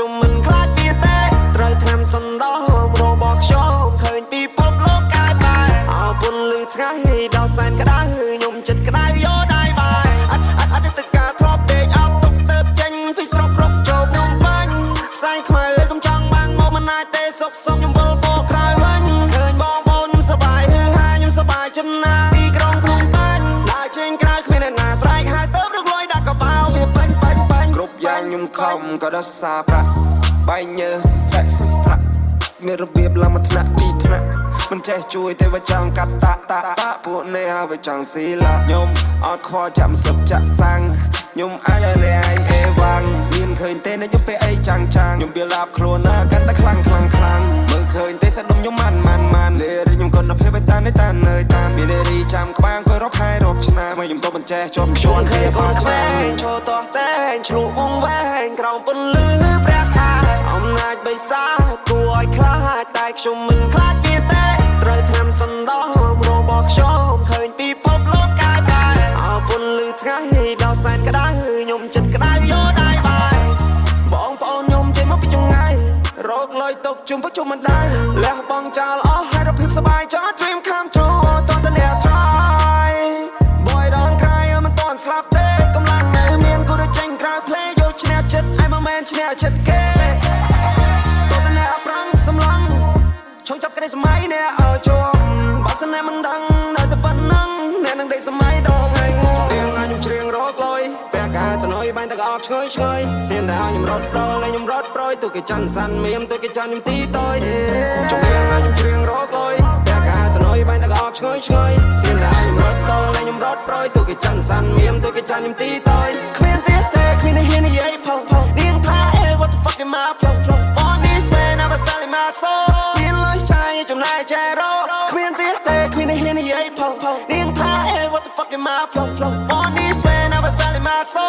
ខ្ញុំមិនខ្លាចវាទេត្រូវថ្នាំសណ្ដោរបស់ខ្ញុំឃើញពីពពលោកកាយបែអោពុនលឺថ្ងៃដល់សែនក្តៅខ្ញុំចិត្តក្តៅយោដៃបាយអត់ទៅការធ្លាប់ដេកអត់ទុកទៅចេញពីស្រុកគ្រប់ចូលខ្ញុំបាញ់ផ្សែងខ្មៅកុំចង់បាំងមកមិនអាចទេសុកខ្ញុំវិលបោក្រោយវិញឃើញបងប្អូនខ្ញុំសប្បាយខ្ញុំសប្បាយចិត្តណាស់ទីក្រុងភ្នំពេញដើរចេញក្រៅគ្មានអ្នកណាស្រែកហៅទៅរកលុយដាក់កបោវាពេញគ្រប់យ៉ាងខ្ញុំខំក៏ដោះសារប្រាក់បាយញើស្រាក់ស្រាក់មានរបៀបឡើងមកថ្នាក់ពីថ្នាក់មិនចេះជួយទេវាចង់កាត់តាពួកនេះហើយវាចង់ស៊ីឡាខ្ញុំអត់ខ្វល់ចាំសឹកចាក់សាំងខ្ញុំអាចឲ្យអ្នកឯងអេវ៉ាំងមានឃើញទេខ្ញុំពេលអីចាំងខ្ញុំវាឡាប់ខ្លួនណាកាន់តែខ្លាំងមើលឃើញទេសាច់ដុំខ្ញុំម៉ានលេរីខ្ញុំកូនភាពតាននេះតាននៅតាមមានរីចាំក្បាំងក៏រកខែរកឆ្នាំមកខ្ញុំទៅបញ្ចេះជាប់ខ្ញុំឃើញកូនក្បែងឈរតោះតែងឆ្លុះវងវែងក្រោមពន្លឺព្រះខាអំណាចបិសាគួរឲ្យខ្លាចតែខ្ញុំមិនខ្លាចវាទេត្រូវថ្នាំសណ្ដោរបស់ខ្ញុំឃើញពីពពលោកកាយបែអោពុនលឺថ្ងៃដល់សែនក្តៅខ្ញុំចិត្តក្តៅយោដៃបាយបងប្អូនខ្ញុំចេញមកពីចង្ងាយរកលុយទុកជុំពុជុំមិនដែរលះបងចោលអស់ហើយរកភាពសប្បាយចោល dream come true តតែអ្នក try boy don't cry មិនតន់ស្លាប់ទេកម្លាំងនៅមានគូទៅចេញក្រៅ play យកឈ្នះចិត្តឲ្យមកមែនឈ្នះចិត្តគេតតែអ្នកប្រឹងសម្លឹងឈងចាប់ក្តីសម័យអ្នកឲ្យជាប់បើសិនអ្នកមិនដឹងនៅតែប៉ុណ្ណឹងអ្នកនឹងដេកសម័យដងហើយងងរៀងឲ្យខ្ញុំច្រៀងរកលុយពេលការទៅណយបាញ់តែក៏អត់ឆ្ងើយមានតែឲ្យខ្ញុំរត់ដល់ហើយខ្ញុំរត់ប្រយទូគេច័ន្ទសាន់មៀមទូគេច័ន្ទខ្ញុំទីតយចង់រៀងឲ្យខ្ញុំច្រៀងរកលុយពេលការទៅណយបាញ់តែក៏អត់ឆ្ងើយមានតែឲ្យខ្ញុំរត់ដល់ហើយខ្ញុំរត់ប្រយទូគេច័ន្ទសាន់មៀមទូគេច័ន្ទខ្ញុំទីតយគ្មានទេគ្មានហ៊ាននិយាយផងនាងថា what the fuck am I flow on this man I'm a selling my soul មានលុយចាយចំណាយចែករកគ្មានទេគ្មានហ៊ាននិយាយផងនាងថា what the fuck am I flow on this man I'm a selling my soul